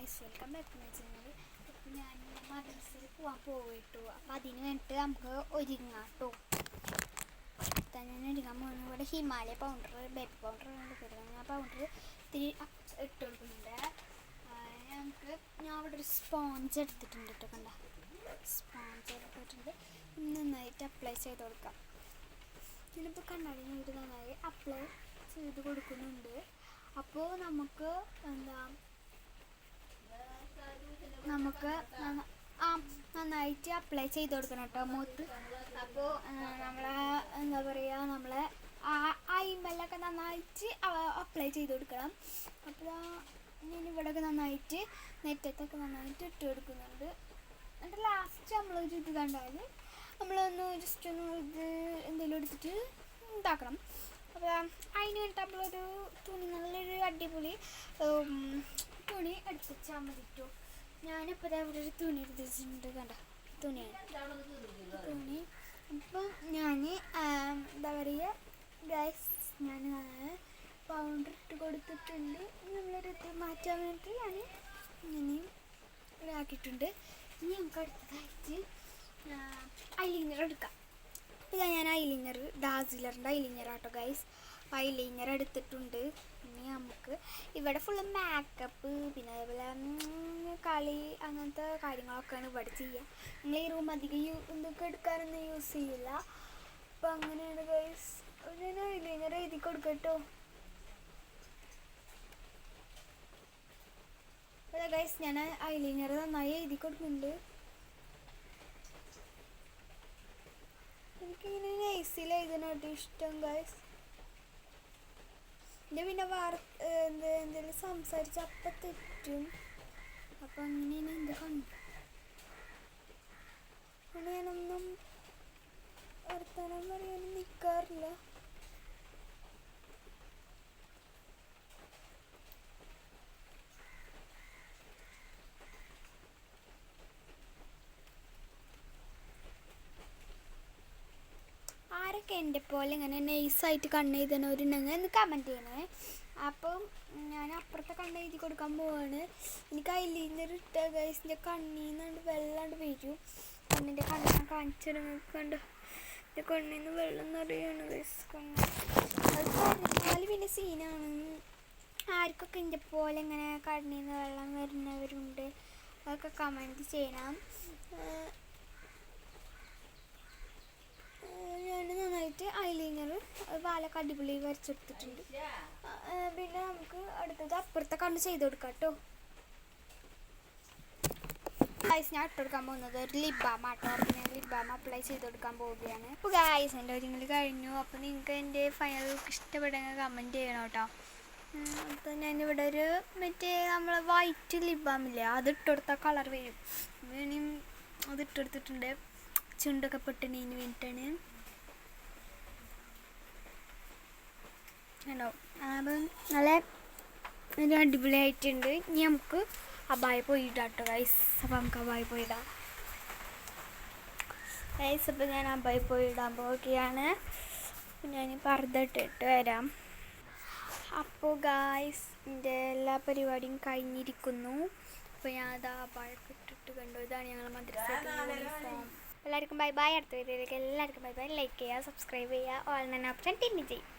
Guys welcome back to my channel. അപ്പോൾ ഞാൻ മദ്രസയിൽ പോയിട്ടു. അപ്പോൾ അതിന് വേണ്ടിയിട്ട് നമുക്ക് ഒരുങ്ങാം കേട്ടോ. ഞാൻ ഒരുങ്ങാൻ പോകുന്നത് ഇവിടെ ഹിമാലയ പൗഡർ, ബേബി പൗഡർ കൊടുക്കുന്നത്. ആ പൗഡർ ഇത്തിരി ഇട്ട് കൊടുക്കുന്നുണ്ട്. ഞാൻ ഇവിടെ ഒരു സ്പോഞ്ച് എടുത്തിട്ടുണ്ട് കേട്ടോ. കണ്ട സ്പോഞ്ച് എടുത്തിട്ടുണ്ട്. നന്നായിട്ട് അപ്ലൈ ചെയ്ത് കൊടുക്കാം. ഞാനിപ്പോൾ കണ്ണാടി നോക്കിയിട്ട് നന്നായി അപ്ലൈ ചെയ്ത് കൊടുക്കുന്നുണ്ട്. അപ്പോൾ നമുക്ക് നന്നായിട്ട് അപ്ലൈ ചെയ്ത് കൊടുക്കണം കേട്ടോ മുഖത്ത്. അപ്പോൾ നമ്മളെ അയിമ്പലൊക്കെ നന്നായിട്ട് അപ്ലൈ ചെയ്ത് കൊടുക്കണം. അപ്പോൾ ഞാനിവിടെയൊക്കെ നന്നായിട്ട് നെറ്റത്തൊക്കെ നന്നായിട്ട് ഇട്ട് കൊടുക്കുന്നുണ്ട്. എന്നിട്ട് ലാസ്റ്റ് നമ്മളൊരു ഇത് കണ്ടാൽ നമ്മളൊന്ന് ജസ്റ്റ് ഒന്ന് ഇത് എന്തെങ്കിലും എടുത്തിട്ട് ഇതാക്കണം. അപ്പോൾ അതിന് വേണ്ടിയിട്ട് നമ്മളൊരു തുണി, നല്ലൊരു അടിപൊളി തുണി എടുത്തിച്ചാൽ മതിട്ടോ. ഞാനിപ്പോൾ ഇവിടെ ഒരു തുണി എടുത്തിട്ടുണ്ട്. കണ്ട തുണി. അപ്പം ഞാൻ എന്താ പറയുക ഗൈസ്, ഞാൻ പൗഡർ ഇട്ട് കൊടുത്തിട്ടുണ്ട്. നമ്മളൊരു ഇത് മാറ്റാൻ വേണ്ടിയിട്ട് ഞാൻ ഇങ്ങനെ ഇതാക്കിയിട്ടുണ്ട്. ഇനി നമുക്ക് അടുത്തതായിട്ട് ഐലൈനർ എടുക്കാം. അപ്പോൾ ഞാൻ ഐലൈനർ ഡാസിലറിൻ്റെ ഐലൈനറാട്ടോ ഗൈസ്. ഐലൈനർ എടുത്തിട്ടുണ്ട്. ഇനി നമുക്ക് ഇവിടെ ഫുള്ള് മേക്കപ്പ്, പിന്നെ അതേപോലെ കളി, അങ്ങനത്തെ കാര്യങ്ങളൊക്കെയാണ് ഇവിടെ ചെയ്യുക. നിങ്ങൾ ഈ റൂം അധികം എന്തൊക്കെ എടുക്കാനൊന്നും യൂസ് ചെയ്യില്ല. അപ്പം അങ്ങനെയാണ് ഗൈസ്. ഞാൻ ഐലൈനർ എഴുതി കൊടുക്കട്ടോ. അതെ ഗൈസ്, ഞാൻ ഐലൈനർ നന്നായി എഴുതി കൊടുക്കുന്നുണ്ട്. എനിക്കിങ്ങനെ നൈസിൽ എഴുതാനായിട്ട് ഇഷ്ടം ഗൈസ്. എൻ്റെ പിന്നെ എന്തെങ്കിലും സംസാരിച്ച് അപ്പം തെറ്റും. അപ്പം അങ്ങനെയാണ് എൻ്റെ കണ്ടു. ഞാനൊന്നും വർത്തമാനം പറയാനും നിൽക്കാറില്ല. ആരൊക്കെ എൻ്റെ പോലെ ഇങ്ങനെ നൈസായിട്ട് കണ്ണെഴുതുന്നവരുണ്ടെങ്കിൽ ഒന്ന് കമൻറ്റ് ചെയ്യണേ. അപ്പം ഞാൻ അപ്പുറത്തെ കണ്ണ് എഴുതി കൊടുക്കാൻ പോവാണ്. എനിക്ക് ഐലൈനർ ഇട്ട ഗൈസിൻ്റെ കണ്ണിൽ നിന്നാണ്ട് വെള്ളാണ്ട് വരും. കണ്ണിൻ്റെ കണ്ണ് ഞാൻ കാണിച്ചിടങ്ങൾക്ക് കണ്ട് എൻ്റെ കണ്ണിൽ നിന്ന് വെള്ളം നിറയാണ് ഗൈസ്. കണ്ണ് അത് പറഞ്ഞാൽ പിന്നെ സീനാണ്. ആർക്കൊക്കെ എൻ്റെ പോലെ ഇങ്ങനെ കണ്ണിൽ നിന്ന് വെള്ളം വരുന്നവരുണ്ട്, അതൊക്കെ കമൻറ്റ് ചെയ്യണം. ഞാൻ നന്നായിട്ട് ഐലൈനർ വാലൊക്കെ അടിപൊളി വരച്ചെടുത്തിട്ടുണ്ട്. പിന്നെ നമുക്ക് അടുത്തത് അപ്പുറത്തെ കണ്ണ് ചെയ്ത് കൊടുക്കാം കേട്ടോ. ഗൈസ്, ഞാൻ ഇട്ടെടുക്കാൻ പോകുന്നത് ഒരു ലിപ് ബാം ആട്ടോ. അപ്പം ഞാൻ ലിപ് ബാം അപ്ലൈ ചെയ്ത് കൊടുക്കാൻ പോവുകയാണ്. അപ്പോൾ ഗൈസ്, എൻ്റെ ഒരുങ്ങൽ കഴിഞ്ഞു. അപ്പോൾ നിങ്ങൾക്ക് എൻ്റെ ഫൈനൽ ലുക്ക് ഇഷ്ടപ്പെടുമെങ്കിൽ കമൻറ്റ് ചെയ്യണം കേട്ടോ. അപ്പം ഞാനിവിടെ ഒരു നമ്മൾ വൈറ്റ് ലിപ് ബാം ഇല്ലേ, അത് ഇട്ടെടുത്താൽ കളർ വരും. ഇനിയും അത് ഇട്ടെടുത്തിട്ടുണ്ട്. ചുണ്ടൊക്കെ പൊട്ടുന്നതിന് വേണ്ടിയിട്ടാണ്. ഹലോ, അപ്പം നല്ല അടിപൊളിയായിട്ടുണ്ട്. ഇനി നമുക്ക് അബായ പോയിടാം കേട്ടോ ഗൈസ്. അപ്പം നമുക്ക് അബായ പോയിടാം ഗൈസ്. അപ്പം ഞാൻ അബായ പോയിടാൻ പോവുകയാണ്. ഞാൻ പർദ്ദ ഇട്ടിട്ട് വരാം. അപ്പോൾ ഗൈസ്, എൻ്റെ എല്ലാ പരിപാടിയും കഴിഞ്ഞിരിക്കുന്നു. അപ്പോൾ ഞാൻ അത് അബായൊക്കെ ഇട്ടിട്ട് കണ്ടു. ഇതാണ് ഞങ്ങൾ മദ്രസയിൽ യൂണിഫോം. എല്ലാവർക്കും ബൈ ബൈ. അടുത്ത വീഡിയോയിലേക്ക് എല്ലാവർക്കും ബൈ ബൈ. ലൈക്ക് ചെയ്യുക, സബ്സ്ക്രൈബ് ചെയ്യുക, ഓൾ എന്ന ഓപ്ഷൻ ടിക്ക് ചെയ്യും.